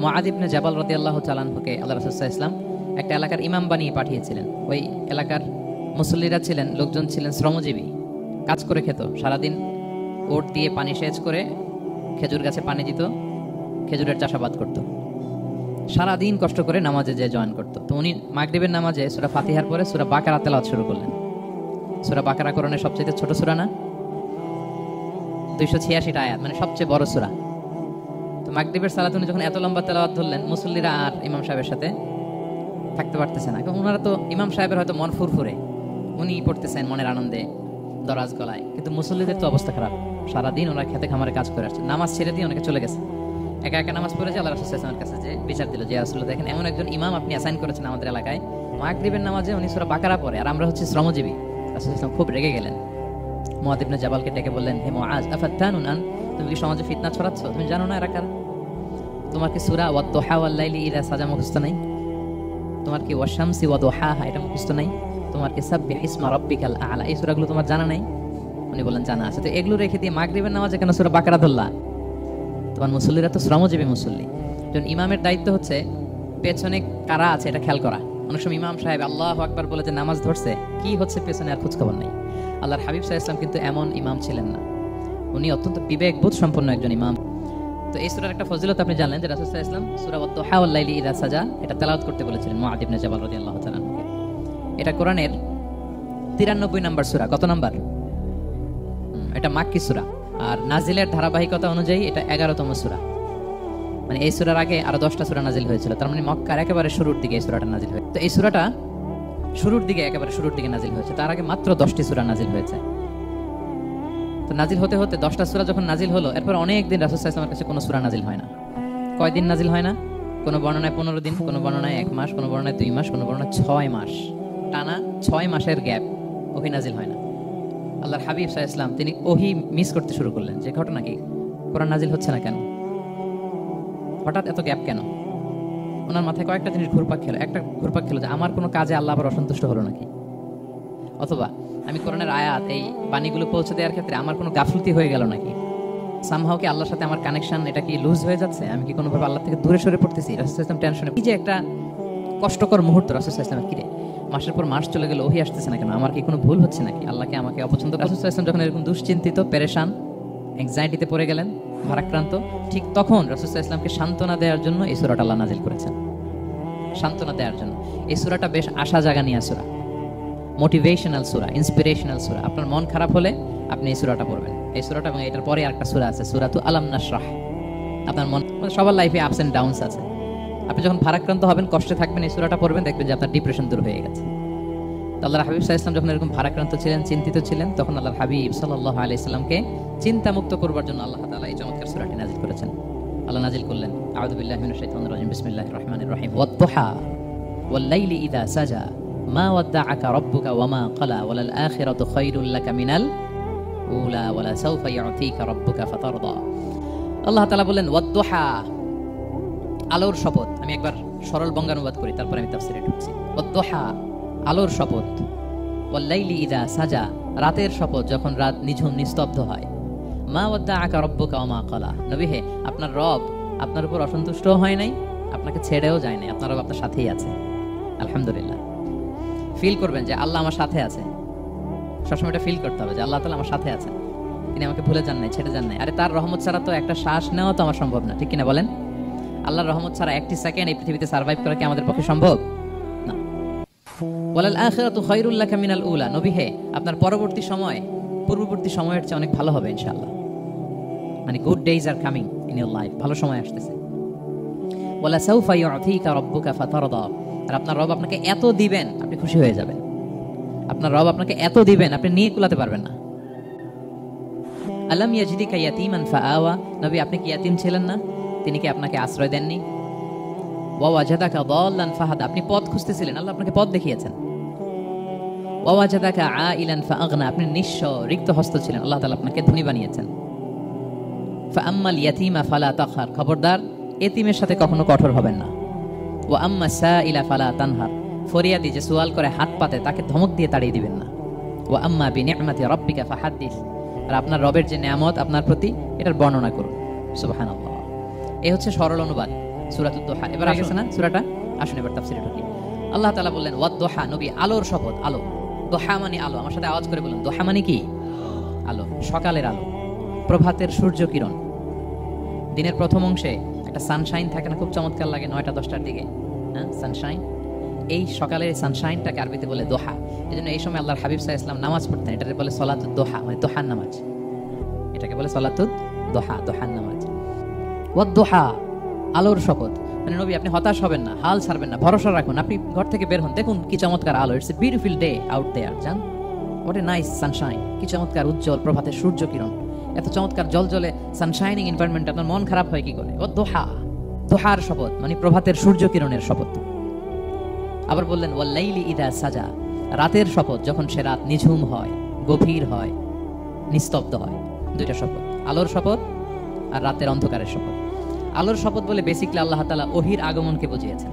মুআয ইবনে জাবাল রাদিয়াল্লাহু তাআলা আনহুকে আল্লাহ রাসূল সাল্লাল্লাহু আলাইহি ওয়াসাল্লাম একটা এলাকার ইমাম বানিয়ে পাঠিয়েছিলেন। ওই এলাকার মুসল্লিরা ছিলেন, লোকজন ছিলেন শ্রমজীবী, কাজ করে খেত, সারাদিন ওট দিয়ে পানি সেচ করে খেজুর গাছে পানি দিত, খেজুরের চাষাবাদ করত, সারাদিন কষ্ট করে নামাজে যে জয়েন করত। তো উনি মাগরিবের নামাজে সূরা ফাতিহার পরে সূরা বাকারা তেলাওয়াত শুরু করলেন। সূরা বাকারা কোরআনের সবচেয়ে ছোট সূরা না, 286টা আয়াত, মানে সবচেয়ে বড় সূরা। তো মাগরিবের সালাতে উনি যখন এত লম্বা তেলাওয়াত ধরলেন, মুসল্লিরা আর ইমাম সাহেবের সাথে থাকতে পারতেছে না। কারণ ওনারা তো, ইমাম সাহেবের হয়তো মন ফুরফুরে, উনি পড়তেছেন মনের আনন্দে দরাজ গলায়, কিন্তু মুসল্লিদের তো অবস্থা খারাপ। সারাদিন ওনারা খেতে খামারে কাজ করে আসছে, নামাজ ছেড়ে দিয়ে অনেকে চলে গেছে, একা একা নামাজ পড়েছে। আল্লাহ রাসূল সাল্লাল্লাহু আলাইহি ওয়াসাল্লামের কাছে যে বিচার দিল, যে রাসূলুল্লাহ, দেখেন এমন একজন ইমাম আপনি অ্যাসাইন করেছেন আমাদের এলাকায়, মাগরিবের নামাজে উনি সূরা বাকারা পড়ে আর আমরা হচ্ছে শ্রমজীবী। রাসূল সাল্লাল্লাহু আলাইহি ওয়াসাল্লাম খুব রেগে গেলেন। মুআয ইবনে জাবালকে ডেকে বললেন, হে মুআয, আফাত্তানুন আন, তুমি কি সমাজে ফিতনা ছড়াচ্ছ? তুমি জানো না এরা কারা? তোমার কি সূরা ওয়াদ-দুহা ওয়াল-লাইলি ইযা সাজা মুখস্থ নাই? তোমার কি ওয়াশ-শামসি ওয়া-দুহাহা এটা মুখস্থ নাই? তোমার কি সাব্বিহ ইসমা রাব্বিকাল আ'লা এই সূরাগুলো তোমার জানা নাই? উনি বললেন জানা আছে। তো এগুলো রেখে দিয়ে মাগরিবের নামাজে কেন সূরা বাকারা ধরলা? তোমার মুসল্লিরা তো শ্রমজীবী মুসল্লি। যখন ইমামের দায়িত্ব হচ্ছে পেছনে কারা আছে এটা খেয়াল করা। অনেক সময় ইমাম সাহেব আল্লাহু আকবার বলে যে নামাজ ধরছে, কি হচ্ছে পেছনে আর খোঁজ খবর নেই। আল্লাহর হাবিব সাল্লাল্লাহু আলাইহি ওয়াসাল্লাম কিন্তু এমন ইমাম ছিলেন না, উনি অত্যন্ত বিবেকবোধ সম্পন্ন একজন ইমাম। তো এই সূরার একটা ফজিলত আপনি জানলেন যে রাসূল সাল্লাল্লাহু আলাইহি ওয়াসাল্লাম সূরা ওয়াদ-দুহা ওয়াল-লাইলি ইযা সাজা এটা তেলাওয়াত করতে বলেছিলেন মুআয ইবনে জাবাল রাদিয়াল্লাহু তাআলা আনহুকে। এটা কোরআনের 93 নম্বর সূরা। কত নাম্বার? এটা মাক্কি সূরা, আর নাজিলের ধারাবাহিকতা অনুযায়ী এটা 11তম সূরা। মানে এই সূরার আগে আরো 10টা সূরা নাজিল হয়েছিল, তার মানে মক্কার একেবারে শুরুর দিকে এই সূরাটা নাজিল হয়েছে। তো এই সূরাটা শুরুর দিকে, একেবারে শুরুর দিকে নাজিল হয়েছে, তার আগে মাত্র 10টি সূরা নাজিল হয়েছে। তো নাজিল হতে হতে 10টা সূরা যখন নাজিল হলো, এরপর অনেক দিন রাসূল সাল্লাল্লাহু আলাইহি ওয়াসাল্লামের কাছে কোনো সূরা নাজিল হয় না। কয়দিন নাজিল হয় না? কোনো বর্ণনায় 15 দিন, কোনো বর্ণনায় 1 মাস, কোনো বর্ণনায় 2 মাস, কোনো বর্ণনায় 6 মাস, টানা 6 মাসের গ্যাপ ওহি নাজিল হয় না। আল্লাহর হাবিব সাল্লাল্লাহু আলাইহি ওয়াসাল্লাম তিনি ওহি মিস করতে শুরু করলেন, যে ঘটনা কি, কোরআন নাজিল হচ্ছে না কেন, হঠাৎ এত গ্যাপ কেন? ওনার মাথায় কয়েকটা জিনিস ঘুরপাক খেলো। একটা ঘুরপাক খেলো যে আমার কোনো কাজে আল্লাহ আবার অসন্তুষ্ট হলো নাকি, অথবা আমি কোরআনের আয়াত এই বাণীগুলো পৌঁছে দেওয়ার ক্ষেত্রে আমার কোনো গাফলতি হয়ে গেল নাকি, সামহাও কি আল্লাহর সাথে আমার কানেকশন এটা কি লুজ হয়ে যাচ্ছে, আমি কি কোনোভাবে আল্লাহ থেকে দূরে সরে পড়তেছি? রাসূল সাল্লাল্লাহু আলাইহি ওয়াসাল্লাম টেনশনে, কি যে একটা কষ্টকর মুহূর্ত রাসূল সাল্লাল্লাহু আলাইহি ওয়াসাল্লাম, কিরে মাসের পর মাস চলে গেল ওহি আসতেছে না কেন, আমার কি কোনো ভুল হচ্ছে নাকি, আল্লাহকে আমাকে অপছন্দ? রাসূল সাল্লাল্লাহু আলাইহি ওয়াসাল্লাম যখন এরকম দুশ্চিন্তিত, পেরেশান, অ্যাংজাইটিতে পড়ে গেলেন, ভারাক্রান্ত, ঠিক তখন রাসূল সাল্লাল্লাহু আলাইহি ওয়াসাল্লামকে সান্ত্বনা দেওয়ার জন্য এই সূরাটা আল্লাহ নাজিল করেছেন। সান্ত্বনা দেওয়ার জন্য এই সূরাটা বেশ আশা জাগানিয়া সূরা, মোটিভেশনাল সূরা, ইন্সপিরেশনাল সূরা। আপনার মন খারাপ হলে আপনি এই সূরাটা পড়বেন, এই সূরাটা, এবং এটার পরে আরেকটা সূরা আছে সূরাতু আলাম নাশরাহ। আপনার মন, সবার লাইফে আপস এন্ড ডাউনস আছে, আপনি যখন ভারাক্রান্ত হবেন, কষ্টে থাকবেন, এই সূরাটা পড়বেন, দেখবেন যে আপনার ডিপ্রেশন দূর হয়ে গেছে। আল্লাহর হাবিব সাল্লাল্লাহু আলাইহি ওয়াসাল্লাম যখন এরকম ভারাক্রান্ত ছিলেন, চিন্তিত ছিলেন, তখন আল্লাহর হাবিব সাল্লাল্লাহু আলাইহি ওয়াসাল্লামকে চিন্তামুক্ত করবার জন্য আল্লাহ তাআলা এই চমৎকার সূরাটি নাজিল করেছেন। আল্লাহ নাজিল করলেন, আউযু বিল্লাহি মিনাশ শাইতানির রাজিম, বিসমিল্লাহির রহমানির রহিম, ওয়াদ-দুহা ওয়াল-লাইলি ইযা সাজা মা ওয়াদ্দাআকা রাব্বুকা ওয়া মা ক্বালা ওয়ালাল আখিরাতু খায়রুল লাকা মিনাল উলা ওয়ালা সাওফা ইউতিকা রাব্বুকা ফাতারদা। আল্লাহ তাআলা বলেন ওয়াদ-দুহা, আলোর শপথ। আমি একবার সরল বঙ্গানুবাদ করি, তারপর আমি তাফসীরে ঢুকছি। ওয়াদ-দুহা, আলোর শপথ, ওয়াল-লাইলি ইযা সাজা, রাতের শপথ, যখন রাত নিঝুম নিস্তব্ধ হয়। মা ওয়াদ্দাআকা রাব্বুকা ওয়া মা ক্বালা, নবী হে, আপনার রব আপনার উপর অসন্তুষ্টও হয় নাই, আপনাকে ছেড়েও যায় নাই, আপনার রব আপনার সাথেই আছে। আলহামদুলিল্লাহ, ফিল করবেন যে আল্লাহ আমার সাথে আছে। সবসময় এটা ফিল করতে হবে যে আল্লাহ তাআলা আমার সাথে আছেন, তিনি আমাকে ভুলে যান নাই, ছেড়ে যান নাই। আরে তার রহমত ছাড়া তো একটা শ্বাস নেওয়া তো আমার সম্ভব না, ঠিক কিনা বলেন? আল্লাহর রহমত ছাড়া একটি সেকেন্ড এই পৃথিবীতে সার্ভাইভ করা কি আমাদের পক্ষে সম্ভব না? ওয়ালাল আখিরাতু খায়রুল লাকা মিনাল উলা, নবী হে, আপনার পরবর্তী সময় পূর্ববর্তী সময়ের চেয়ে অনেক ভালো হবে ইনশাআল্লাহ। মানে good days are coming in your life, ভালো সময় আসতেছে। ওয়ালা সাওফা ইউতিকা রাব্বুকা ফাতারদা, আর আপনার রব আপনাকে এত দিবেন আপনি খুশি হয়ে যাবেন। আপনার রব আপনাকে এত দিবেন আপনি নিয়ে কুলাতে পারবেন না। আলাম ইয়াজিদিকা ইয়াতীমান ফাআওয়া, নবী আপনি কি ইয়াতীম ছিলেন না, তিনি কি আপনাকে আশ্রয় দেননি? ওয়া ওয়াজাদাকা দাল্লান ফাহাদা, আপনি পথ খুঁজতেছিলেন, আল্লাহ আপনাকে পথ দেখিয়েছেন। ওয়া ওয়াজাদাকা আইলান ফাআগনা, আপনি নিঃস্ব রিক্ত হস্ত ছিলেন, আল্লাহ তাআলা আপনাকে ধনী বানিয়েছেন। ফাআম্মাল ইয়াতীমা ফালা তাখহার, খবরদার এতিমের সাথে কখনো কঠোর হবেন না। ওয়া আম্মা সাইলা ফালা তানহার, ফরিয়াদি যে সওয়াল করে হাত পাতে তাকে ধমক দিয়ে তাড়িয়ে দিবেন না। ওয়া আম্মা বিনি'মাতি রাব্বিকা ফাহাদ্দিস, আর আপনার রবের যে নিয়ামত আপনার প্রতি, এটার বর্ণনা করুন। সুবহানাল্লাহ। এই হচ্ছে সরল অনুবাদ সূরাতুদ দোহা। এবার আসছে না সূরাটা, আসুন এবার তাফসীরে ঢুকি। আল্লাহ তাআলা বললেন ওয়াদ-দোহা, নবী আলোর শপথ। আলো, দোহা মানে আলো। আমার সাথে আওয়াজ করে বলুন, দোহা মানে কি? আলো, সকালের আলো, প্রভাতের সূর্য কিরণ। দিনের প্রথম অংশে একটা সানশাইন থাকে না, খুব চমৎকার লাগে 9টা-10টার দিকে, হ্যাঁ সানশাইন। এই সকালের সানশাইনটাকে আরবিতে বলে দোহা। এজন্য এই সময় আল্লাহর হাবিব সাল্লাল্লাহু আলাইহি ওয়াসাল্লাম নামাজ পড়তেন, এটাকে বলে সালাতুদ দোহা, মানে দোহার নামাজ। এটাকে বলে সালাতুদ দোহা, দোহার নামাজ। ওয়াদ-দোহা, আলোর শপথ। মানে নবী আপনি হতাশ হবেন না, হাল ছাড়বেন না, ভরসা রাখুন। আপনি ঘর থেকে বের হন, দেখুন কি চমৎকার আলো। It's a beautiful day out there. জান, হোয়াট এ নাইস সানশাইন। কি চমৎকার উজ্জ্বল প্রভাতের সূর্য কিরণ। এত চমৎকার জলজলে সানশাইনিং এনভায়রনমেন্ট, আপনার মন খারাপ হয় কি করে? ওয়াদ-দোহা, দোহার শপথ মানে প্রভাতের সূর্য কিরণের শপথ। আবার বললেন ওয়াল-লাইলি ইযা সাজা, রাতের শপথ যখন সে রাত নিঝুম হয়, গভীর হয়, নিস্তব্ধ হয়। দুইটা শপথ, আলোর শপথ আর রাতের অন্ধকারের শপথ। আলোর শপথ বলে বেসিকলি আল্লাহ তাআলা ওহির আগমনকে বুঝিয়েছেন,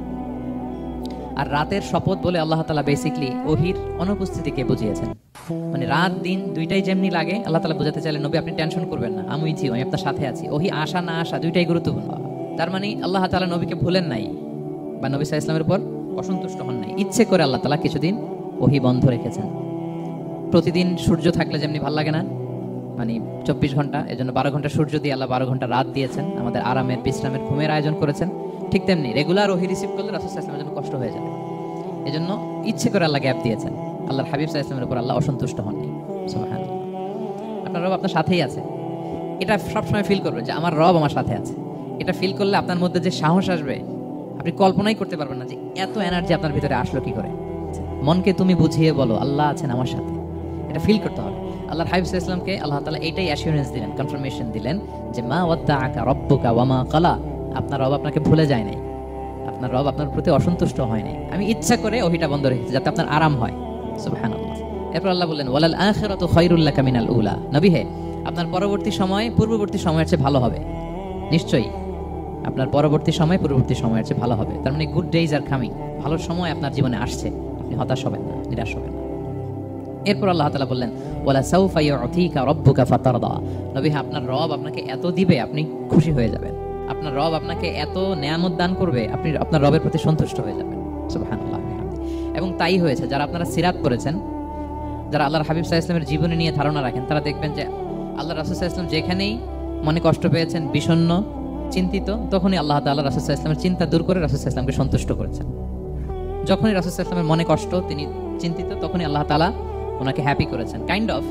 আর রাতের শপথ বলে আল্লাহ তাআলা বেসিকলি ওহির অনুপস্থিতিকে বুঝিয়েছেন। মানে রাত দিন দুইটাই যেমনি লাগে, আল্লাহ তাআলা বোঝাতে চাইলেন নবী আপনি টেনশন করবেন না, আমি উইথ ইউ, আমি আপনার সাথে আছি। ওহি আসা না আসা দুইটাই গুরুত্বপূর্ণ। তার মানে আল্লাহ তাআলা নবীকে ভুলেন নাই বা নবী সাল্লাল্লাহু আলাইহি ওয়াসাল্লামের উপর অসন্তুষ্ট হন নাই। ইচ্ছে করে আল্লাহ তাআলা কিছুদিন ওহি বন্ধ রেখেছেন। প্রতিদিন সূর্য থাকলে যেমনি ভালো লাগে না, মানে 24 ঘন্টা, এজন্য 12 ঘন্টা সূর্য দিয়ে আল্লাহ 12 ঘন্টা রাত দিয়েছেন, আমাদের আরামের, বিশ্রামের, ঘুমের আয়োজন করেছেন। ঠিক তেমনি রেগুলার ওহি রিসিভ করলে রাসূল সাল্লাল্লাহু আলাইহি ওয়াসাল্লামের জন্য কষ্ট হয়ে যাবে। এজন্য ইচ্ছে করে আল্লাহ গ্যাপ দিয়েছেন। আল্লাহর হাবিব সাল্লাল্লাহু আলাইহি ওয়াসাল্লামের উপর আল্লাহ অসন্তুষ্ট হননি। সুবহানাল্লাহ। আপনার রব আপনার সাথেই আছে, এটা সবসময় ফিল করবেন যে আমার রব আমার সাথে আছে। এটা ফিল করলে আপনার মধ্যে যে সাহস আসবে আপনি কল্পনাই করতে পারবেন না যে এত এনার্জি আপনার ভিতরে আসলো কি করে। মনকে তুমি বুঝিয়ে বলো আল্লাহ আছেন আমার সাথে, এটা ফিল করতে হবে। আল্লাহর হাবিব সাল্লাল্লাহু আলাইহি ওয়াসাল্লামকে আল্লাহ তাআলা এটাই অ্যাসিওরেন্স দিলেন, কনফার্মেশন দিলেন যে মা ওয়াদ্দাআকা রাব্বুকা ওয়া মা ক্বালা, আপনার রব আপনাকে ভুলে যায় নাই, আপনার রব আপনার প্রতি অসন্তুষ্ট হয় নাই। আমি ইচ্ছা করে ওহিটা বন্ধ রেখেছি যাতে আপনার আরাম হয়। সুবহানাল্লাহ। এরপর আল্লাহ বললেন ওয়ালাল আখিরাতু খায়রুল লাকা মিনাল উলা, নবী হে আপনার পরবর্তী সময় পূর্ববর্তী সময়ের চেয়ে ভালো হবে। নিশ্চয়ই আপনার পরবর্তী সময় পূর্ববর্তী সময়ের চেয়ে ভালো হবে। তার মানে গুড ডেজ আর কামিং, ভালো সময় আপনার জীবনে আসছে, আপনি হতাশ হবেন না, নিরাশ হবেন না। এরপর আল্লাহ তাআলা বললেন ওয়ালা সাউফা ইউতিকা রাব্বুকা ফাতারদা, নবী আপনার রব আপনাকে এত দিবে আপনি খুশি হয়ে যাবেন। আপনার রব আপনাকে এত নেয়ামত দান করবে, আপনি আপনার রবের প্রতি সন্তুষ্ট হয়ে যাবেন। সুবহানাল্লাহ। এবং তাই হয়েছে। যারা আপনারা সিরাত পড়েছেন, যারা আল্লাহর হাবিব সাল্লাল্লাহু আলাইহি ওয়াসাল্লামের জীবনী নিয়ে ধারণা রাখেন, তারা দেখবেন যে আল্লাহ রাসূল সাল্লাল্লাহু আলাইহি ওয়াসাল্লাম যেখানেই মনে কষ্ট পেয়েছেন, বিষণ্ণ, চিন্তিত, তখনই আল্লাহ তাআলা রাসূল সাল্লাল্লাহু আলাইহি ওয়াসাল্লামের চিন্তা দূর করে রাসূল সাল্লাল্লাহু আলাইহি ওয়াসাল্লামকে সন্তুষ্ট করেছেন। যখনই রাসূল সাল্লাল্লাহু আলাইহি ওয়াসাল্লামের মনে কষ্ট, তিনি চিন্তিত, তখনই আল্লাহ তাআলা ওনাকে হ্যাপি করেছেন। কাইন্ড অফ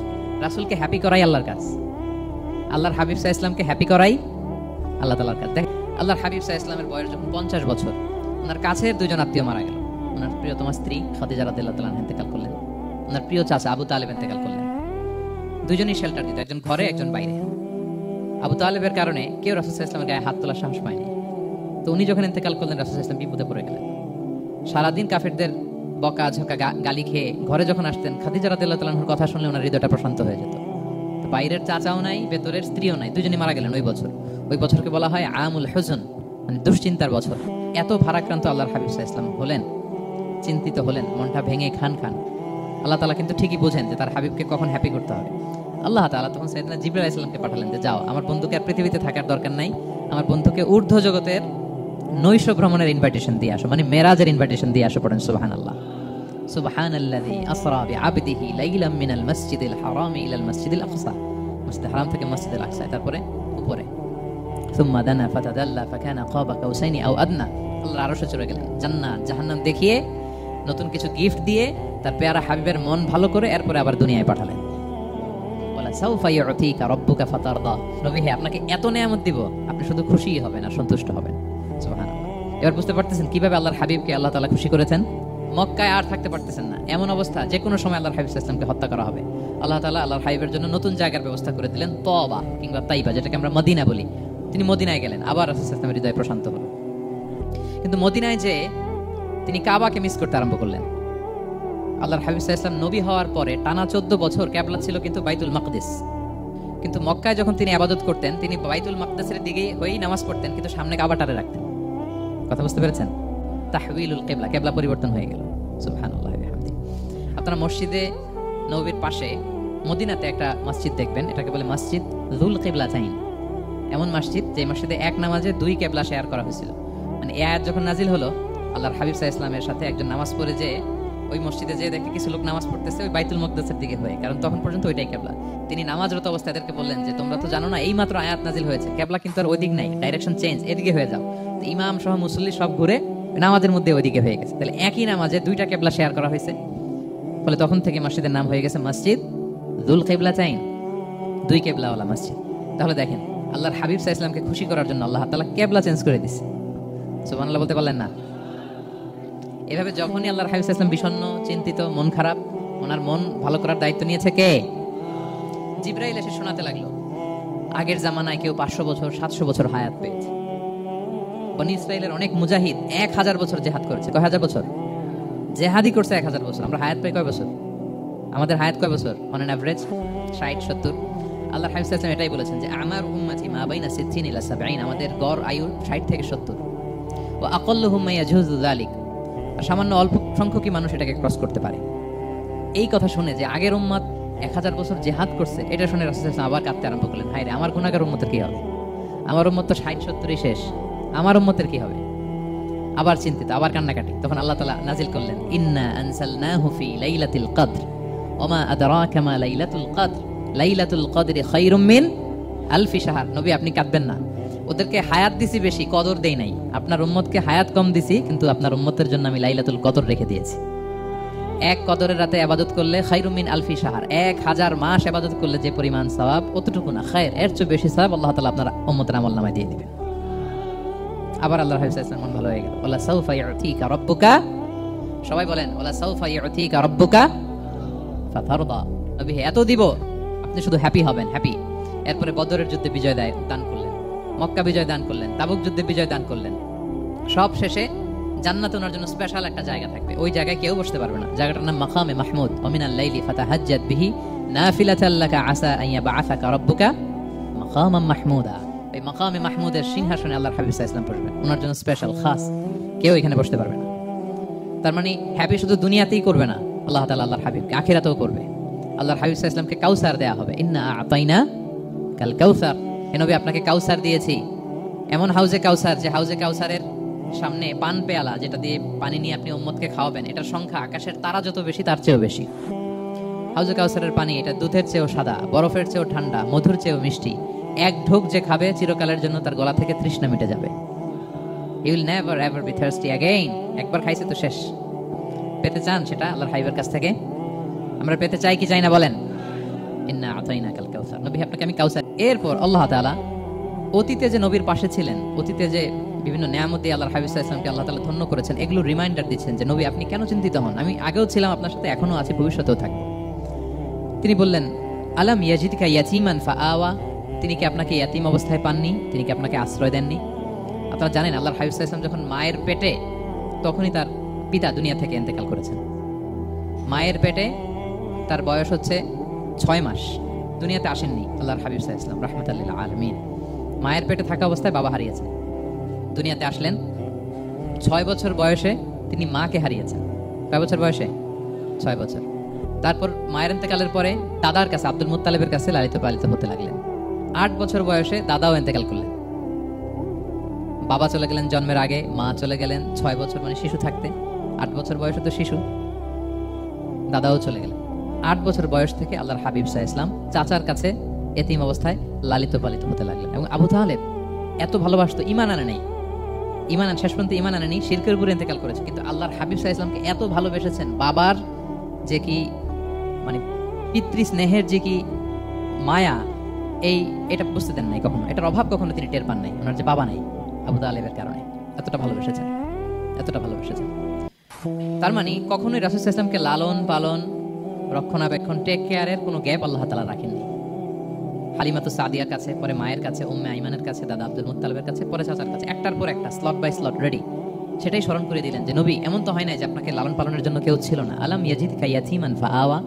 রাসূলকে হ্যাপি করাই আল্লাহর কাজ, আল্লাহর হাবিব সাল্লাল্লাহু আলাইহি ওয়াসাল্লামকে হ্যাপি করাই আল্লাহ তাআলার কাজ। দেখেন আল্লাহর হাবিব সাল্লাল্লাহু আলাইহি ওয়াসাল্লামের বয়স যখন 50 বছর, ওনার কাছের দুজন আত্মীয় মারা গেল। ওনার প্রিয়তমা স্ত্রী খাদিজা রাদিয়াল্লাহু তাআলা ইন্তেকাল করলেন, ওনার প্রিয় চাচা আবু তালেব ইন্তেকাল করলেন। দুজনই শেল্টার দিত, একজন ঘরে একজন বাইরে। আবু তালেবের কারণে কেউ রাসূল সাল্লাল্লাহু আলাইহি ওয়াসাল্লামের গায়ে হাত তোলার সাহস পায়নি। তো উনি যখন ইন্তেকাল করলেন রাসূল সাল্লাল্লাহু আলাইহি ওয়াসাল্লাম বিপদে পড়ে গেলেন। সারাদিন কাফেরদের বকা ঝকা গালি খেয়ে ঘরে যখন আসতেন, খাদিজা রাদিয়াল্লাহু তাআলার কথা শুনলে ওনার হৃদয়টা প্রশান্ত হয়ে যেত। তো বাইরের চাচাও নাই, ভেতরের স্ত্রীও নাই, দুজনেই মারা গেলেন ওই বছর। ওই বছরকে বলা হয় আমুল হুজন, মানে দুশ্চিন্তার বছর। এত ভারাক্রান্ত আল্লাহর হাবিব সাল্লাল্লাহু আলাইহি ওয়াসাল্লাম হলেন, চিন্তিত হলেন, মনটা ভেঙে খান। আল্লাহ তাআলা কিন্তু ঠিকই বোঝেন যে তার হাবিবকে কখন হ্যাপি করতে হবে। আল্লাহ তাআলা তখন সাইয়েদনা জিবরাইল আলাইহিস সালামকে পাঠালেন যে যাও, আমার বন্ধুকে আর পৃথিবীতে থাকার দরকার নাই, আমার বন্ধুকে ঊর্ধ্ব জগতের নৈশ ভ্রমণের ইনভাইটেশন দিয়ে আসো, মানে মেরাজের ইনভাইটেশন দিয়ে আসো। পড়েন সুবহানাল্লাহ। সুবহানাল্লাযী আসরা বিআবদিহি লাইলাম মিনাল মাসজিদিল হারামি ইলাল মাসজিদিল আকসা, মসজিদুল হারাম থেকে মসজিদুল আকসা, তারপরে উপরে সুম্মা দানা ফাতাদাল্লা ফাকানা কাবা কাউসাইনি আও আদনা। আল্লাহর আরশে চলে গেলেন, জান্নাত জাহান্নাম দেখিয়ে, নতুন কিছু গিফট দিয়ে, তার পেয়ারা হাবিবের মন ভালো করে এরপরে আবার দুনিয়ায় পাঠালেন। ওয়ালা সাউফা ইউতিকা রাব্বুকা ফাতারদা, নবী হে আপনাকে এত নেয়ামত দিব, আপনি শুধু খুশিই হবেন আর সন্তুষ্ট হবেন। সুবহানাল্লাহ। এবার বুঝতে পারতেছেন কিভাবে আল্লাহর হাবিবকে আল্লাহ তাআলা খুশি করেছেন। মক্কায় আর থাকতে পারতেছেন না, এমন অবস্থা যে কোনো সময় আল্লাহর হাবিব সাল্লাল্লাহু আলাইহি ওয়াসাল্লামকে হত্যা করা হবে। আল্লাহ তাআলা আল্লাহর হাবিবের জন্য নতুন জায়গার ব্যবস্থা করে দিলেন, তওবা কিংবা তাইবা, যেটাকে আমরা মদিনা বলি। তিনি মদিনায় গেলেন, আবার রাসূল সাল্লাল্লাহু আলাইহি ওয়াসাল্লামের হৃদয় প্রশান্ত হলো। কিন্তু মদিনায় যে তিনি কাবাকে মিস করতে আরম্ভ করলেন। আল্লাহর হাবিব সাল্লাল্লাহু আলাইহি ওয়াসাল্লাম নবী হওয়ার পরে টানা 14 বছর কিবলা ছিল কিন্তু বাইতুল মাকদিস। কিন্তু মক্কায় যখন তিনি ইবাদত করতেন, তিনি বাইতুল মাকদিসের দিকে হয়েই নামাজ পড়তেন, কিন্তু সামনে কাবাটারে রাখতেন। কথা বুঝতে পেরেছেন? তাহউইলুল কিবলা, কিবলা পরিবর্তন হয়ে গেল। সুবহানাল্লাহ ওয়া বিহামদি। আপনারা মসজিদে নববীর পাশে মদিনাতে একটা মসজিদ দেখবেন, এটাকে বলে মসজিদ যুল কিবলাতাইন। এমন মসজিদ যে মসজিদে এক নামাজে 2 কিবলা শেয়ার করা হয়েছিল। মানে এই আয়াত যখন নাজিল হলো, আল্লাহর হাবিব সাল্লাল্লাহু আলাইহি ওয়াসাল্লামের সাথে একজন নামাজ পড়ে যে ওই মসজিদে যে দেখে কিছু লোক নামাজ পড়তেছে ওই বাইতুল মুকদ্দাসের দিকে হয়ে, কারণ তখন পর্যন্ত ওইটাই কিবলা। তিনি নামাজরত অবস্থায় এদেরকে বললেন যে তোমরা তো জানো না এই মাত্র আয়াত নাজিল হয়েছে, কিবলা কিন্তু আর ওইদিক নাই, ডাইরেকশন চেঞ্জ, এদিকে হয়ে যাও। তো ইমাম সহ মুসল্লি সব ঘুরে নামাজের মধ্যে ওইদিকে হয়ে গেছে। তাহলে একই নামাজে 2টা কিবলা শেয়ার করা হয়েছে, ফলে তখন থেকে মসজিদের নাম হয়ে গেছে মসজিদ যুল কিবলাতাইন, 2 কিবলাওয়ালা মসজিদ। তাহলে দেখেন আল্লাহর হাবিব সাল্লাল্লাহু আলাইহি ওয়াসাল্লামকে খুশি করার জন্য আল্লাহ তাআলা কিবলা চেঞ্জ করে দিয়েছে। সুবহানাল্লাহ বলতে পারলেন না? এভাবে যখনই আল্লাহর হাবিব সাল্লাল্লাহু আলাইহি ওয়াসাল্লাম বিষণ্ণ, চিন্তিত, মন খারাপ, ওনার মন ভালো করার দায়িত্ব নিয়েছে কে? জিবরাইল এসে শোনাতে লাগলো আগের জামানায় কেউ 500 বছর 700 বছর হায়াত পেয়েছে। বনি ইসরাইলের অনেক মুজাহিদ 1000 বছর জিহাদ করেছে। কয় হাজার বছর জিহাদই করছে? 1000 বছর। আমরা হায়াত পাই কয় বছর? আমাদের হায়াত কয় বছর অন এন এভারেজ? 60-70। আল্লাহর হাবিব সাল্লাল্লাহু আলাইহি ওয়াসাল্লাম এটাই বলেছেন যে আমার উম্মতি মা বাইনা 60 ইলা 70, আমাদের গড় আয়ু 60 থেকে 70। ওয়া আকাল্লুহুম মা ইয়াজুজু যালিক, সামান্য অল্প সংখ্যকই মানুষ এটাকে ক্রস করতে পারে। এই কথা শুনে যে আগের উম্মত 1000 বছর জিহাদ করছে, এটা শুনে রাসূল সাল্লাল্লাহু আলাইহি ওয়াসাল্লাম আবার কাঁদতে আরম্ভ করলেন, হায় রে আমার গুনাহগার উম্মতের কি হবে? আমার উম্মত তো 60-70ই শেষ, আমার উম্মতের কি হবে? আবার চিন্তিত, আবার কান্নাকাটি। তখন আল্লাহ তাআলা নাজিল করলেন ইন্না আনসালনাহু ফি লাইলাতিল কদর ওমা আদরাকা মা লাইলাতুল কদর লাইলাতুল কদরি খায়রুম মিন আলফি শাহর। নবী আপনি কাঁদবেন না, ওদেরকে হায়াত দিছি বেশি, কদর দেই নাই। আপনার উম্মতকে হায়াত কম দিছি, কিন্তু আপনার উম্মতের জন্য আমি লাইলাতুল কদর রেখে দিয়েছি। এক কদরের রাতে ইবাদত করলে খায়রুম মিন আলফি শাহর, 1000 মাস ইবাদত করলে যে পরিমাণ সওয়াব, অতটুকু না, খায়ের এর চেয়ে বেশি সওয়াব আল্লাহ তাআলা আপনার উম্মতের আমলনামায় দিয়ে দিবেন। আবার আল্লাহর হাবিব সাল্লাল্লাহু আলাইহি ওয়াসাল্লাম মন ভালো হয়ে গেল। ওয়ালা সাউফা ইউতিকা রাব্বুকা, সবাই বলেন ওয়ালা সাউফা ইউতিকা রাব্বুকা ফাতারদা। নবী এত দিব, আপনি শুধু হ্যাপি হবেন, হ্যাপি। এরপরে বদরের যুদ্ধে বিজয় দান করলেন, মক্কা বিজয় দান করলেন, তাবুক যুদ্ধে বিজয় দান করলেন। সব শেষে জান্নাতে ওনার জন্য স্পেশাল একটা জায়গা থাকবে, ওই জায়গায় কেউ বসতে পারবে না। জায়গাটার নাম মাকামে মাহমুদ। ওয়া মিনাল লাইলি ফাতাহাজ্জাত বিহি নাফিলাতাল লাকা আসা আন ইয়াবআসাকা রাব্বুকা মাকামান মাহমুদা। এই মাকামে মাহমুদের সিংহাসনে আল্লাহর হাবিব সাল্লাল্লাহু আলাইহি ওয়াসাল্লাম বসবেন, ওনার জন্য স্পেশাল খাস, কেউ এখানে বসতে পারবে না। তার মানে হ্যাপি শুধু দুনিয়াতেই করবে না, আল্লাহ তাআলা আল্লাহর হাবিবকে আখিরাতেও করবে। আল্লাহর হাবিব সাল্লাল্লাহু আলাইহি ওয়াসাল্লামকে কাউসার দেয়া হবে, ইন্না আতাইনা কাল কাউসার। হে নবী আপনাকে কাউসার দিয়েছি, এমন হাউজে কাউসার যে হাউজে কাউসারের সামনে পান পেয়ালা যেটা দিয়ে পানি নিয়ে আপনি উম্মতকে খাওয়াবেন, এটার সংখ্যা আকাশের তারা যত বেশি তার চেয়েও বেশি। হাউজে কাউসারের পানি এটা দুধের চেয়েও সাদা, বরফের চেয়েও ঠান্ডা, মধুর চেয়েও মিষ্টি। এক ঢোক যে খাবে চিরকালের জন্য তার গলা থেকে তৃষ্ণা মিটে যাবে। He will never ever be thirsty again. একবার খাইছে তো শেষ। পেতে চান সেটা আল্লাহর হাবিবের কাছ থেকে? আমরা পেতে চাই কি চাই না বলেন? ইন্না আতাইনাকাল কাউসার, নবী আপনাকে আমি কাউসার। এরপর আল্লাহ তাআলা অতীতে যে নবীর পাশে ছিলেন, অতীতে যে বিভিন্ন নিয়ামত দিয়ে আল্লাহর হাবিব সাল্লাল্লাহু আলাইহি ওয়াসাল্লামকে আল্লাহ তাআলা ধন্য করেছেন, এগুলো রিমাইন্ডার দিচ্ছেন যে নবী আপনি কেন চিন্তিত হন, আমি আগেও ছিলাম আপনার সাথে, এখনো আছি, ভবিষ্যতেও থাকবো। তিনি বললেন আলাম ইয়াজিদকা ইয়াতীমান ফাআওয়া, তিনি কি আপনাকে ইয়াতীম অবস্থায় পাননি, তিনি কি আপনাকে আশ্রয় দেননি? আপনারা জানেন আল্লাহর হাবিব সাল্লাল্লাহু আলাইহি ওয়াসাল্লাম যখন মায়ের পেটে, তখনই তার পিতা দুনিয়া থেকে ইন্তেকাল করেছেন। মায়ের পেটে তার বয়স হচ্ছে 6 মাস, দুনিয়াতে আসেননি আল্লাহর হাবিব সাল্লাল্লাহু আলাইহি ওয়াসাল্লাম রাহমাতাল লিল আলামিন। মায়ের পেটে থাকা অবস্থায় বাবা হারিয়েছেন, দুনিয়াতে আসলেন 6 বছর বয়সে তিনি মাকে হারিয়েছেন। কয় বছর বয়সে? 6 বছর। তারপর মায়ের ইন্তেকালের পরে দাদার কাছে, আব্দুল মুত্তালিবের কাছে লালিত পালিত হতে লাগলেন। 8 বছর বয়সে দাদাও ইন্তেকাল করলেন। বাবা চলে গেলেন জন্মের আগে, মা চলে গেলেন 6 বছর মানে শিশু থাকতে। 8 বছর বয়সে তো শিশু, দাদাও চলে গেলেন। 8 বছর বয়স থেকে আল্লাহর হাবিব সাল্লাল্লাহু আলাইহি ওয়াসাল্লাম চাচার কাছে এতিম অবস্থায় লালিত পালিত হতে লাগলেন। এবং আবু তালেব এত ভালোবাসতো, ইমান আনে নাই, শেষ পর্যন্ত ইমান আনেনি, শিরকের উপরে ইন্তেকাল করেছে, কিন্তু আল্লাহর হাবিব সাল্লাল্লাহু আলাইহি ওয়াসাল্লামকে এত ভালোবেসেছেন, বাবার যে কি মানে পিতৃ স্নেহের যে কি মায়া, এটা বুঝতে দেন নাই কখনো, এটার অভাব কখনো তিনি টের পান নাই, ওনার যে বাবা নাই আবু তালেবের কারণে। এতটা ভালোবেসেছেন, এতটা ভালোবেসেছেন। তার মানে কখনোই রাসূল সাল্লাল্লাহু আলাইহি ওয়াসাল্লামকে লালন পালন, রক্ষণাবেক্ষণ, টেক কেয়ারের কোনো গ্যাপ আল্লাহ তাআলা রাখেননি। হালিমাতু সাদিয়ার কাছে, পরে মায়ের কাছে, উম্মে আইমানের কাছে, দাদা আব্দুল মুত্তালিবের কাছে, পরে চাচার কাছে, একটার পর একটা স্লট বাই স্লট রেডি। সেটাই স্মরণ করে দিলেন যে নবী এমন তো হয় না যে আপনাকে লালন পালনের জন্য কেউ ছিল না। আলাম ইয়াজিদকা ইয়াতীমান ফাআওয়া,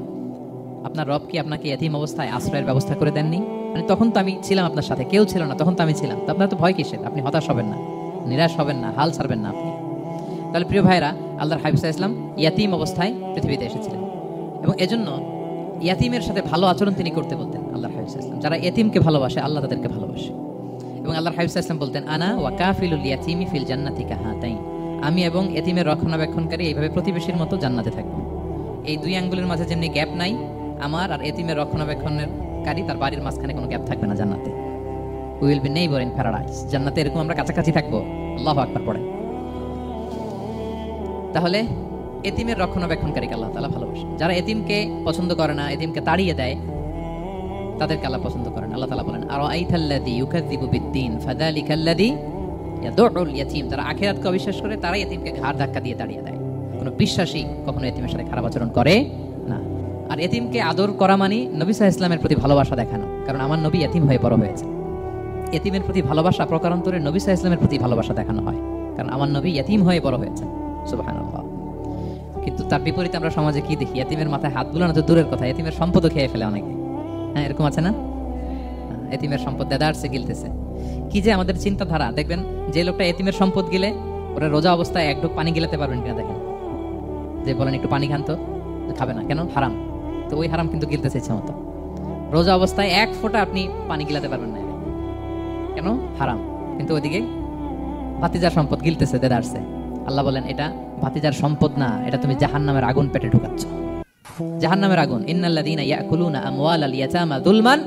আপনার রব কি আপনাকে ইয়াতীম অবস্থায় আশ্রয়ের ব্যবস্থা করে দেননি? মানে তখন তো আমি ছিলাম আপনার সাথে, কেউ ছিল না, তখন তো আমি ছিলাম। তো আপনার তো ভয় কিসের? আপনি হতাশ হবেন না, নিরাশ হবেন না, হাল ছাড়বেন না আপনি। তাহলে প্রিয় ভাইরা, আল্লাহর হাবিব সাল্লাল্লাহু আলাইহি ওয়াসাল্লাম ইয়াতীম অবস্থায় পৃথিবীতে এসেছিলেন, এবং এজন্য ইয়াতীমের সাথে ভালো আচরণ তিনি করতে বলতেন আল্লাহর হাবিব সাল্লাল্লাহু আলাইহি ওয়াসাল্লাম। যারা ইয়াতীমকে ভালোবাসে আল্লাহ তাদেরকে ভালোবাসে। এবং আল্লাহর হাবিব সাল্লাল্লাহু আলাইহি ওয়াসাল্লাম বলতেন, আনা ওয়া কাফিলুল ইয়াতীমি ফিল জান্নাতি কাহাতাইন, আমি এবং এতিমের রক্ষণাবেক্ষণকারী এইভাবে প্রতিবেশীর মতো জান্নাতে থাকব। এই দুই আঙ্গুলের মাঝে যেমনি গ্যাপ নাই, আমার আর এতিমের রক্ষণাবেক্ষণকারী তার বাড়ির মাঝখানে কোনো গ্যাপ থাকবে না জান্নাতে। We will be neighbour in paradise, জান্নাতে এরকম আমরা কাছাকাছি থাকবো। আল্লাহু আকবার পড়ে। তাহলে এতিমের রক্ষণাবেক্ষণকারীকে আল্লাহ তাআলা ভালোবাসেন। যারা এতিমকে পছন্দ করে না, এতিমকে তাড়িয়ে দেয়, তাদেরকে আল্লাহ পছন্দ করেন। আল্লাহ তাআলা বলেন, আরাআইতাল্লাযী ইউকাযযিবু বিদ্দীন ফাযালিকাল্লাযী ইয়াদউল ইয়াতীম, যারা আখিরাতকে অবিশ্বাস করে তারাই এতিমকে ঘাড় ধাক্কা দিয়ে তাড়িয়ে দেয়। কোনো বিশ্বাসী কখনো এতিমের সাথে খারাপ আচরণ করে না। আর এতিমকে আদর করা মানে নবী সাল্লাল্লাহু আলাইহি ওয়াসাল্লামের প্রতি ভালোবাসা দেখানো, কারণ আমার নবী এতিম হয়ে বড় হয়েছে। এতিমের প্রতি ভালোবাসা প্রকারান্তরে নবী সাল্লাল্লাহু আলাইহি ওয়াসাল্লামের প্রতি ভালোবাসা দেখানো হয়, কারণ আমার নবী এতিম হয়ে বড় হয়েছে। সুবহানাল্লাহ। কিন্তু তার বিপরীতে আমরা সমাজে কি দেখি? এতিমের মাথায় হাত বুলানো তো দূরের কথা, এতিমের সম্পদও খেয়ে ফেলে অনেকে। হ্যাঁ, এরকম আছে না? এতিমের সম্পদ দেদারসে গিলতেছে। কি যে আমাদের চিন্তাধারা! দেখবেন যে লোকটা এতিমের সম্পদ গিলে, ওরা রোজা অবস্থায় এক ঢোক পানি গিলাতে পারবেন কিনা দেখেন। যে বলেন একটু পানি খান, তো খাবে না কেন? হারাম। তো ওই হারাম কিন্তু গিলতেছে ইচ্ছা মতো। রোজা অবস্থায় এক ফোঁটা আপনি পানি গিলাতে পারবেন না, কেন? হারাম। কিন্তু ওইদিকে ভাতিজার সম্পদ গিলতেছে দেদারসে। আল্লাহ বলেন, এটা ভাতিজার সম্পদ না, এটা তুমি জাহান্নামের আগুন পেটে ঢুকাচ্ছ। জাহান্নামের আগুন। ইন্নাল্লাযীনা ইয়াকুলুনা আমওয়ালাল ইয়াতামা যুলমান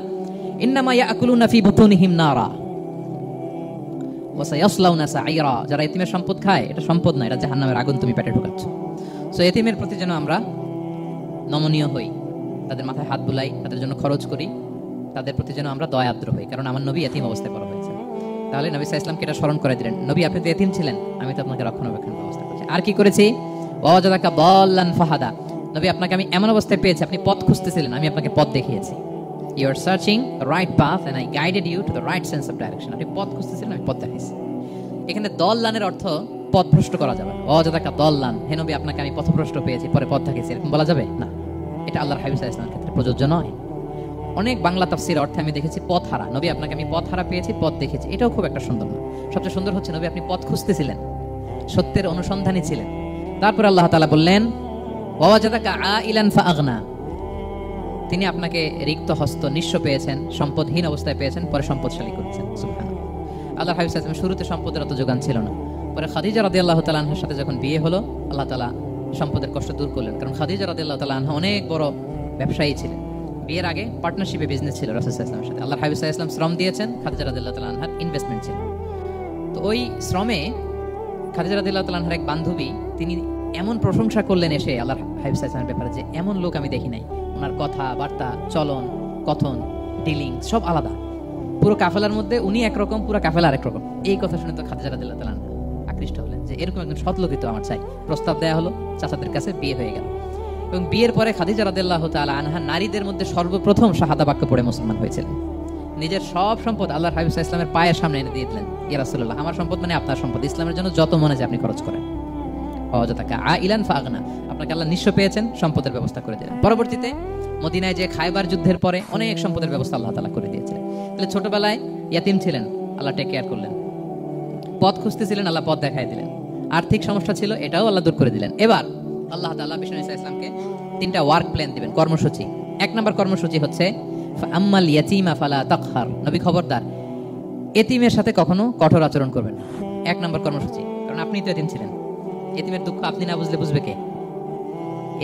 ইন্নামা ইয়াকুলুনা ফি বুতুনিহিম নারা ওয়া সায়াসলাউনা সাঈরা। যারা এতিমের সম্পদ খায়, এটা সম্পদ না, এটা জাহান্নামের আগুন তুমি পেটে ঢুকাচ্ছ। সো এতিমের প্রতি যেন আমরা নমনীয় হই, তাদের মাথায় হাত বুলাই, তাদের জন্য খরচ করি, তাদের প্রতি যেন আমরা দয়াদ্র হই, কারণ আমার নবী এতিম অবস্থায় বড় হয়েছে। তাহলে নবী সাল্লাল্লাহু আলাইহি ওয়াসাল্লামকে এটা স্মরণ করে দিলেন, নবী আপনি তো এতিম ছিলেন, আমি তো আপনাকে রক্ষণাবেক্ষণ ব্যবস্থা করছি। আর কি করেছি? ওয়াজাদাকা দাল্লান ফাহাদা, নবী আপনাকে আমি এমন অবস্থায় পেয়েছি, আপনি পথ খুঁজতেছিলেন, আমি আপনাকে পথ দেখিয়েছি। You are searching the right path and I guided you to the right sense of direction. আপনি পথ খুঁজতেছিলেন, আমি পথ দেখাইছি। এখানে দল্লানের অর্থ পথভ্রষ্ট করা যাবে। ওয়াজাদাকা দাল্লান, হে নবী আপনাকে আমি পথভ্রষ্ট পেয়েছি, পরে পথ দেখাইছি, এরকম বলা যাবে না। এটা আল্লাহর হাবিব সাল্লাল্লাহু আলাইহি ওয়াসাল্লামের ক্ষেত্রে প্রযোজ্য নয়। অনেক বাংলা তাফসীর অর্থে আমি দেখেছি পথ হারা, নবী আপনাকে আমি পথ হারা পেয়েছি, পথ দেখেছি। এটাও খুব একটা সুন্দর না। সবচেয়ে সুন্দর হচ্ছে নবী আপনি পথ খুঁজতেছিলেন, সত্যের অনুসন্ধানী ছিলেন। তারপর আল্লাহ তাআলা বললেন, ওয়াজাদাকা আইলান ফাআগনা, তিনি আপনাকে রিক্ত হস্ত নিঃস্ব পেয়েছেন, সম্পদহীন অবস্থায় পেয়েছেন, পরে সম্পদশালী করেছেন। সুবহানাল্লাহ। আল্লাহর হাবিব সাল্লাল্লাহু আলাইহি ওয়াসাল্লাম শুরুতে সম্পদের অত যোগান ছিল না, পরে খাদিজা রাদিয়াল্লাহু তাআলা আনহার সাথে যখন বিয়ে হলো, আল্লাহ তাআলা সম্পদের কষ্ট দূর করলেন, কারণ খাদিজা রাদিয়াল্লাহু তাআলা আনহা অনেক বড় ব্যবসায়ী ছিলেন। বিয়ের আগে পার্টনারশিপে বিজনেস ছিল রাসূল সাল্লাল্লাহু আলাইহি ওয়াসাল্লামের সাথে। আল্লাহর হাবিব সাল্লাল্লাহু আলাইহি ওয়াসাল্লাম শ্রম দিয়েছেন, খাদিজা রাদিয়াল্লাহু তাআলা আনহার ইনভেস্টমেন্ট ছিল। তো ওই শ্রমে খাদিজা রাদিয়াল্লাহু তাআলা আনহার এক বান্ধবী, তিনি এমন প্রশংসা করলেন এসে আল্লাহর হাবিব সাল্লাল্লাহু আলাইহি ওয়াসাল্লামের ব্যাপারে, যে এমন লোক আমি দেখি নাই, ওনার কথা বার্তা, চলন, কথন, ডিলিং সব আলাদা। পুরো কাফেলার মধ্যে উনি একরকম, পুরো কাফেলা আরেক রকম। এই কথা শুনে তো খাদিজা রাদিয়াল্লাহু তাআলা আনহা আকৃষ্ট হলেন, যে এরকম একজন সৎ লোকই তো আমার চাই। প্রস্তাব দেয়া হলো, চাচাদের কাছে বিয়ে হয়ে গেল। এবং বিয়ের পরে খাদিজা রাদিয়াল্লাহু তাআলা আনহা নারীদের মধ্যে সর্বপ্রথম শাহাদা বাক্য পড়ে মুসলমান হয়েছিলেন। নিজের সব সম্পদ আল্লাহর হাবিব সাল্লাল্লাহু আলাইহি ওয়াসাল্লামের পায়ের সামনে এনে দিয়ে দিলেন, ইয়া রাসূলুল্লাহ, আমার সম্পদ মানে আপনার সম্পদ, ইসলামের জন্য যত মনে যায় আপনি খরচ করেন। ওয়াজাদাকা আইলান ফাআগনা, আপনাকে আল্লাহ নিঃস্ব পেয়েছেন, সম্পদের ব্যবস্থা করে দিলেন। পরবর্তীতে মদিনায় যে খায়বার যুদ্ধের পরে অনেক সম্পদের ব্যবস্থা আল্লাহ তাআলা করে দিয়েছিলেন। তাহলে ছোটবেলায় ইয়াতিম ছিলেন, আল্লাহ টেক কেয়ার করলেন। পথ খুঁজতেছিলেন, আল্লাহ পথ দেখাই দিলেন। আর্থিক সমস্যা ছিল, এটাও আল্লাহ দূর করে দিলেন। এবার আল্লাহ তাআলা বিষ্ণু ঈসা ইসলামকে 3টা ওয়ার্ক প্ল্যান দিবেন, কর্মসূচি। 1 নম্বর কর্মসূচি হচ্ছে ফাআম্মাল ইয়াতীমা ফালা তাকহার, নবী খবরদার এতিমের সাথে কখনো কঠোর আচরণ করবেন না। 1 নম্বর কর্মসূচি, কারণ আপনি তো এতিম ছিলেন, এতিমের দুঃখ আপনি না বুঝলে বুঝবে কে?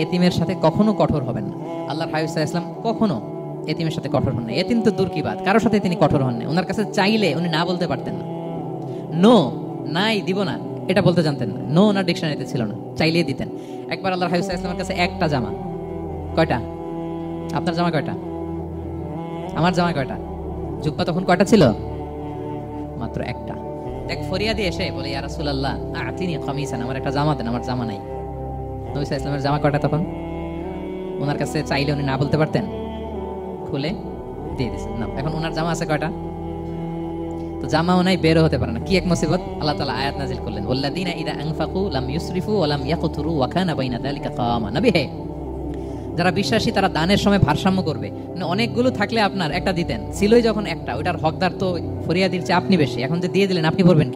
এতিমের সাথে কখনো কঠোর হবেন না। আল্লাহর হাবিব সাল্লাল্লাহু আলাইহি ওয়াসাল্লাম কখনো এতিমের সাথে কঠোর হন না। এতিম তো দূর কি বাত, কারোর সাথে তিনি কঠোর হন না। ওনার কাছে চাইলে উনি না বলতে পারতেন না, নো, নাই, দিব না, এটা বলতে জানতেন না। নো ওনার ডিকশনারিতে ছিল না, চাইলেই দিতেন। একবার আল্লাহর হাবিব সাল্লাল্লাহু আলাইহি ওয়াসাল্লামের কাছে একটা জামা, কয়টা? আপনার জামা কয়টা? আমার জামা কয়টা? জুব্বা তখন কয়টা ছিল? মাত্র একটা। এক ফরিয়াদি এসে বলে, ইয়া রাসূলুল্লাহ আতিনি কামিসান, আমার একটা জামা দেন, আমার জামা নাই। নবী সাল্লাল্লাহু আলাইহি ওয়াসাল্লামের জামা কয়টা তখন? ওনার কাছে চাইলে উনি না বলতে পারতেন, খুলে দিয়ে দিয়েছেন। না, এখন ওনার জামা আছে কয়টা? তো জামাও নাই, বেরও হতে পারে না। কি এক মুসিবত! আল্লাহ তাআলা আয়াত নাযিল করলেন, ওয়াল্লাযীনা ইযা আনফাকু লাম ইউসরিফু ওয়া লাম ইয়াকতুরু ওয়া কানা বাইনা যালিকা কাওয়ামা। নবী হে, যারা বিশ্বাসী তারা দানের সময় ভারসাম্য করবে। মানে অনেকগুলো থাকলে আপনার একটা দিতেন, ছিলই যখন একটা, ওইটার হকদার তো ফরিয়াদির চেয়ে আপনি বেশি। এখন যে দিয়ে দিলেন, আপনি বলবেন